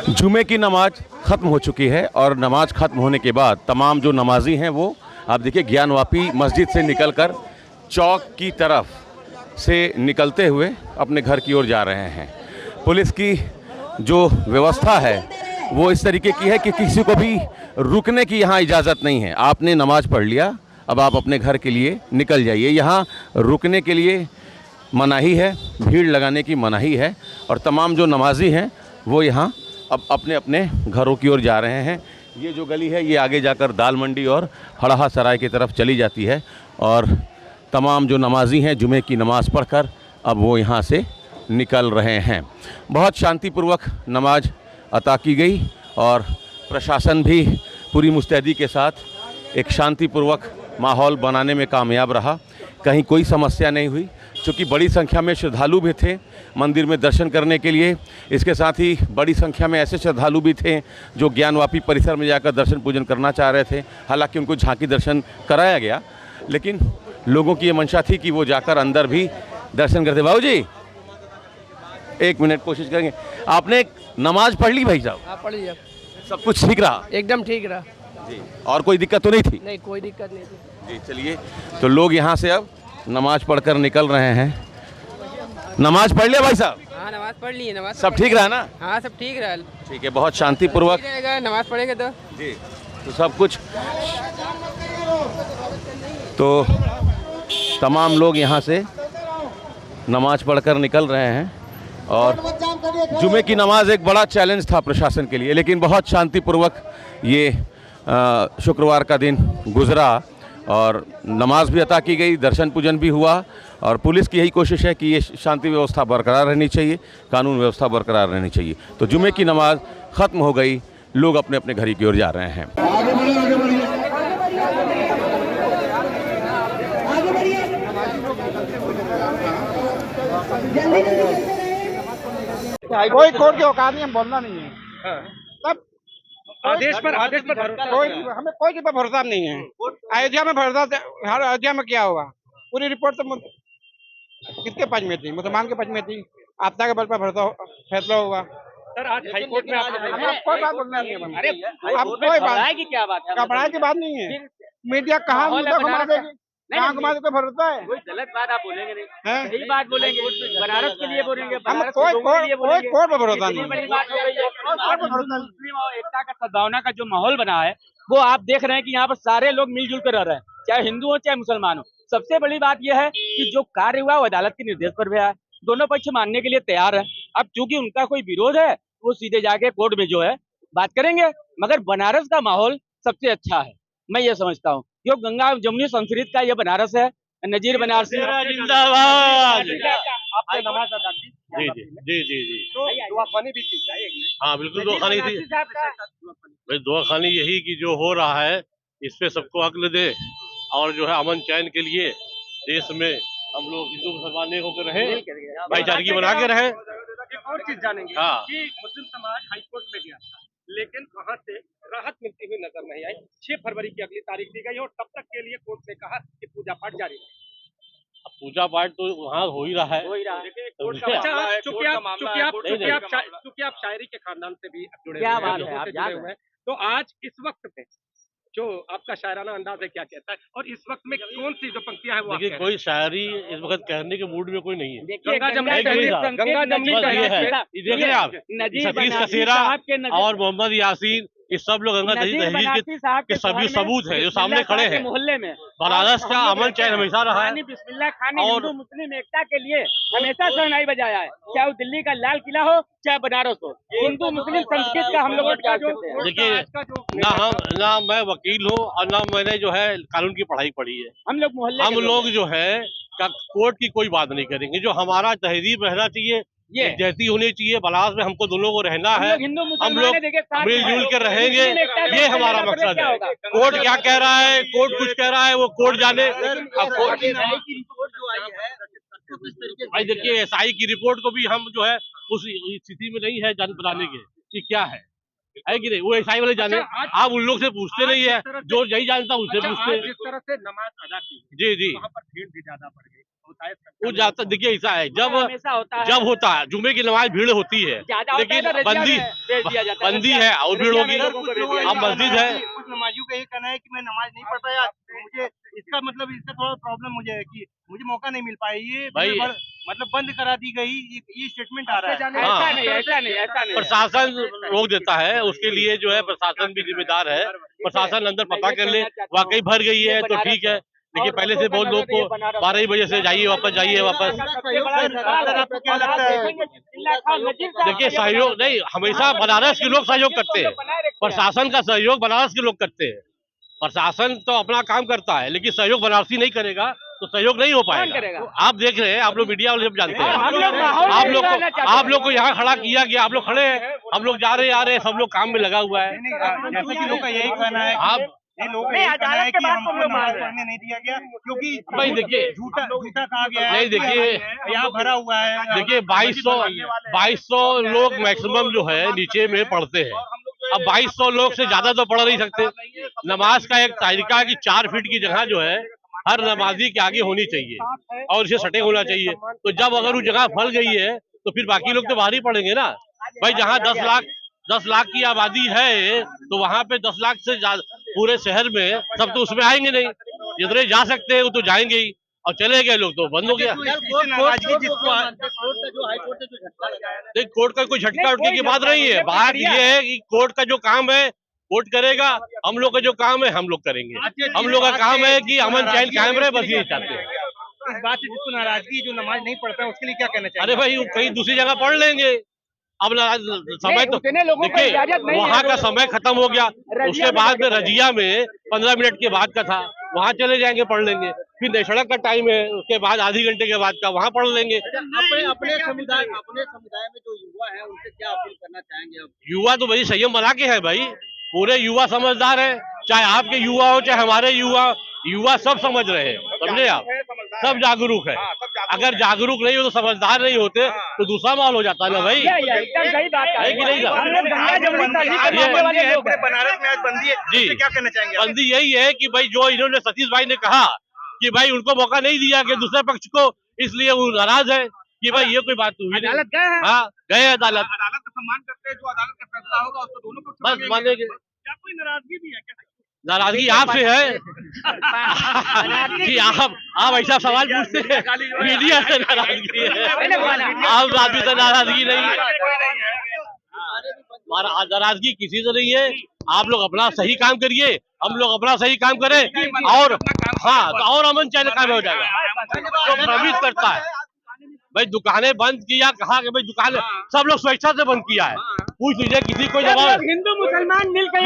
जुमे की नमाज ख़त्म हो चुकी है और नमाज ख़त्म होने के बाद तमाम जो नमाजी हैं वो आप देखिए ज्ञानवापी मस्जिद से निकलकर चौक की तरफ से निकलते हुए अपने घर की ओर जा रहे हैं। पुलिस की जो व्यवस्था है वो इस तरीके की है कि किसी को भी रुकने की यहाँ इजाज़त नहीं है। आपने नमाज पढ़ लिया, अब आप अपने घर के लिए निकल जाइए। यहाँ रुकने के लिए मनाही है, भीड़ लगाने की मनाही है और तमाम जो नमाजी हैं वो यहाँ अब अपने अपने घरों की ओर जा रहे हैं। ये जो गली है ये आगे जाकर दाल मंडी और हड़हा सराय की तरफ चली जाती है और तमाम जो नमाजी हैं जुमे की नमाज़ पढ़कर अब वो यहाँ से निकल रहे हैं। बहुत शांतिपूर्वक नमाज अता की गई और प्रशासन भी पूरी मुस्तैदी के साथ एक शांतिपूर्वक माहौल बनाने में कामयाब रहा। कहीं कोई समस्या नहीं हुई। चूँकि बड़ी संख्या में श्रद्धालु भी थे मंदिर में दर्शन करने के लिए, इसके साथ ही बड़ी संख्या में ऐसे श्रद्धालु भी थे जो ज्ञानवापी परिसर में जाकर दर्शन पूजन करना चाह रहे थे। हालांकि उनको झांकी दर्शन कराया गया, लेकिन लोगों की ये मंशा थी कि वो जाकर अंदर भी दर्शन करते। बाबू जी एक मिनट कोशिश करेंगे। आपने नमाज पढ़ ली भाई साहब? हाँ पढ़ लिया। सब कुछ ठीक रहा? एकदम ठीक रहा जी। और कोई दिक्कत तो नहीं थी? नहीं, कोई दिक्कत नहीं थी। जी चलिए, तो लोग यहाँ से अब नमाज पढ़कर निकल रहे हैं। नमाज पढ़ लिया भाई साहब? हाँ नमाज पढ़ ली है। नमाज सब ठीक रहा ना? हाँ सब ठीक रहा। ठीक है, बहुत शांतिपूर्वक रहेगा, नमाज पढ़ेंगे तो जी, तो सब कुछ। तो तमाम लोग यहाँ से नमाज पढ़कर निकल रहे हैं और जुमे की नमाज एक बड़ा चैलेंज था प्रशासन के लिए, लेकिन बहुत शांतिपूर्वक ये शुक्रवार का दिन गुजरा और नमाज भी अता की गई, दर्शन पूजन भी हुआ और पुलिस की यही कोशिश है कि ये शांति व्यवस्था बरकरार रहनी चाहिए, कानून व्यवस्था बरकरार रहनी चाहिए। तो जुमे की नमाज ख़त्म हो गई, लोग अपने अपने घर की ओर जा रहे हैं। कोई कोर्ट की औकात नहीं, हम बोलना नहीं है। तब आदेश पर कोई हमें कोई के पर भरोसा नहीं है। अयोध्या में भरोसा, हर अयोध्या में क्या हुआ, पूरी रिपोर्ट तो किसके पक्ष में थी? मुसलमान के पक्ष में थी। आपदा के बल पर भरोसा फैसला हुआ। सर आज हाईकोर्ट में हमें कोई बात बोलना नहीं है। अरे अब कोई बात की क्या बात है? घबराए की बात नहीं है। मीडिया कहाँ मुद्दा घुमा देगी, कहाँ घुमा देगी, भरोसा है। कोई गलत बात आप बोलेंगे नहीं, हैं? सही बात बोलेंगे। बनारस के लिए बोलेंगे, हम बनारस कोई के लोगों के लिए कोई बोलेंगे। कोर्ट पर भरोसा इतनी नहीं बड़ी है। बात हो रही है। आज मुस्लिम और एकता का सद्भावना का जो माहौल बना है वो आप देख रहे हैं कि यहाँ पर सारे लोग मिलजुल कर रह रहे हैं, चाहे हिंदू हो चाहे मुसलमान हो। सबसे बड़ी बात यह है कि जो कार्य हुआ वो अदालत के निर्देश पर हुआ है, दोनों पक्ष मानने के लिए तैयार है। अब चूंकि उनका कोई विरोध है वो सीधे जाके कोर्ट में जो है बात करेंगे, मगर बनारस का माहौल सबसे अच्छा है, मैं ये समझता हूँ। जो गंगा जमुनी संस्कृत का ये बनारस है, नजीर बनारसी जिंदाबाद। आपने नमाज अदा की? जी जी जी जी जी तो दुआ खानी भी थी? हाँ बिल्कुल, दुआ खानी थी भाई। दुआ खानी यही कि जो हो रहा है इस पे सबको अक्ल दे और जो है अमन चैन के लिए देश में हम लोग हिंदू मुसलमान एक होकर रहे, भाईचारगी बना के रहे। एक और चीज जानेंगे हाँ। कि मुस्लिम समाज हाईकोर्ट में गया था, लेकिन वहां से राहत मिलती हुई नजर नहीं आई। 6 फरवरी की अगली तारीख दी गई और तब तक के लिए कोर्ट ने कहा कि पूजा पाठ जारी है। अब पूजा पाठ तो वहाँ हो ही रहा है। देखिए कोर्ट का मामला है, चूंकि आप शायरी के खानदान से भी जुड़े हुए हैं, लोगों से जुड़े हुए हैं, तो आज इस वक्त पे जो आपका शायराना अंदाज है क्या कहता है और इस वक्त में कौन सी जो पंक्तियां हैं वो देखिए कोई शायरी इस वक्त कहने के मूड में कोई नहीं है। गंगा जमुनी देख रहे हैं आप, सतीश कसेरा और मोहम्मद यासीन, ये सब लोग गंगा तहजीब के सभी सबूत है जो सामने खड़े हैं। मोहल्ले में बनारस का अमन चैन हमेशा रहा है बिस्मिल्लाह खान ने और हिंदू मुस्लिम एकता के लिए हमेशा शहनाई बजाया है, चाहे वो दिल्ली का लाल किला हो चाहे बनारस हो। हिंदू मुस्लिम संस्कृत का हम लोग देखिए ना मैं वकील हूँ और ना मैंने जो है कानून की पढ़ाई पढ़ी है। हम लोग मोहल्ले हम लोग जो है कोर्ट की कोई बात नहीं करेंगे। जो हमारा तहजीब रहना चाहिए, जैसी होनी चाहिए, बनारस में हमको दोनों को रहना है, हम लोग मिलजुल के रहेंगे, ये हमारा मकसद है। कोर्ट क्या कह रहा है, कोर्ट कुछ कह रहा है, वो कोर्ट जाने। अब कोर्ट भाई देखिए SI की रिपोर्ट को भी हम जो है उस स्थिति में नहीं है जान बताने के कि क्या है। है कि नहीं? वो ईसाई वाले जाने, आप उन लोग से पूछते नहीं है, जो यही जानता उससे पूछते हैं। जिस तरह से नमाज अदा की जी जी, वहाँ पर भीड़ भी ज्यादा बढ़ गई। वो जाता, देखिए ऐसा है, जब हमेशा होता है, जब होता है जुमे की नमाज भीड़ होती है, लेकिन बंदी है और भीड़ होगी। अब मस्जिद है, कुछ नमाजियों का ये कहना है कि मैं नमाज नहीं पढ़ता या मुझे इसका मतलब इसका थोड़ा प्रॉब्लम मुझे है कि मुझे मौका नहीं मिल पाया, ये भाई मतलब बंद करा दी गई, ये स्टेटमेंट आ रहा है। हाँ। ऐसा नहीं प्रशासन रोक देता है, उसके लिए जो है प्रशासन भी जिम्मेदार है। प्रशासन अंदर पता कर ले, वाकई भर गई है तो ठीक है, लेकिन पहले से बहुत लोग को 12 ही बजे से जाइए वापस। आपको क्या लगता है? देखिए सहयोग नहीं, हमेशा बनारस के लोग सहयोग करते हैं, प्रशासन का सहयोग बनारस के लोग करते हैं। प्रशासन तो अपना काम करता है, लेकिन सहयोग बनारसी नहीं करेगा तो सहयोग नहीं हो पाएगा। आप देख रहे हैं, आप लोग मीडिया वाले सब जानते हैं, आप लोग को यहाँ खड़ा किया गया, आप लोग खड़े हैं, हम लोग जा रहे आ रहे, सब लोग काम में लगा हुआ है। जैसे कि लोग का यही कहना है, आप कि हमको नमाज पढ़ने नहीं दिया गया क्योंकि भाई देखिए, झूठा कहा गया है। नहीं देखिए, यहाँ भरा हुआ है। देखिए 2200 लोग मैक्सिमम जो है नीचे में पढ़ते हैं। अब 2200 लोग से ज्यादा तो पढ़ नहीं सकते। नमाज का एक तरीका है कि 4 फीट की जगह जो है हर नमाजी के आगे होनी चाहिए और इसे सटे होना चाहिए। तो जब अगर वो जगह फल गई है तो फिर बाकी लोग तो बाहर ही पढ़ेंगे ना। भाई जहाँ 10 लाख की आबादी है तो वहाँ पे 10 लाख से ज्यादा पूरे शहर में सब तो उसमें आएंगे नहीं। जितने जा सकते हैं वो तो जाएंगे ही, और चले गए लोग तो बंद हो गया। देख, कोर्ट का कोई झटका उठने की बात नहीं है। बात ये है कि कोर्ट का जो काम है कोर्ट करेगा, हम लोग का जो काम है हम लोग करेंगे। हम लोग का काम है कि अमन चैन कायम रहे, बस यही चाहते हैं। इस बात से जिसको नाराजगी, जो नमाज नहीं पढ़ता है उसके लिए क्या कहना चाहिए? अरे भाई, कहीं दूसरी जगह पढ़ लेंगे। अब समय तो देखिए, वहाँ का समय खत्म हो गया। उसके बाद में रजिया में 15 मिनट के बाद का था, वहाँ चले जाएंगे पढ़ लेंगे। फिर नेशनल का टाइम है, उसके बाद आधी घंटे के बाद का वहाँ पढ़ लेंगे। अपने समुदाय में जो युवा है उनसे क्या अपील करना चाहेंगे? युवा तो भाई संयम बना के है भाई, पूरे युवा समझदार है, चाहे आपके युवा हो चाहे हमारे युवा सब समझ रहे हैं, समझे आप, सब जागरूक है। अगर जागरूक नहीं हो तो समझदार नहीं होते तो दूसरा माहौल हो जाता है ना भाई। एकदम सही बात है कि नहीं? बनारस में आज बंदी है, जी, क्या कहना चाहेंगे? बंदी यही है कि भाई जो इन्होंने सतीश भाई ने कहा कि भाई उनको मौका नहीं दिया कि दूसरे पक्ष को, इसलिए वो नाराज है कि भाई ये कोई बात हुई नहीं। अदालत गए हैं? हाँ, गए अदालत का सम्मान करते हैं, जो अदालत का फैसला होगा उसको दोनों पक्ष बस मानेंगे। क्या कोई नाराजगी भी है क्या? नाराजगी आपसे है कि आप ऐसा सवाल पूछते हैं, मीडिया से नाराजगी है, आम आदमी से नाराजगी नहीं है। नाराजगी किसी से नहीं है। आप लोग अपना सही काम करिए, हम लोग अपना सही काम करें, और हाँ तो और अमन चैन कायम हो जाएगा। जो भ्रमित करता है भाई, दुकानें बंद किया, कहा कि भाई दुकानें सब लोग स्वेच्छा से बंद किया है, पूछ लीजिए किसी को जवाब। हिंदू मुसलमान मिलकर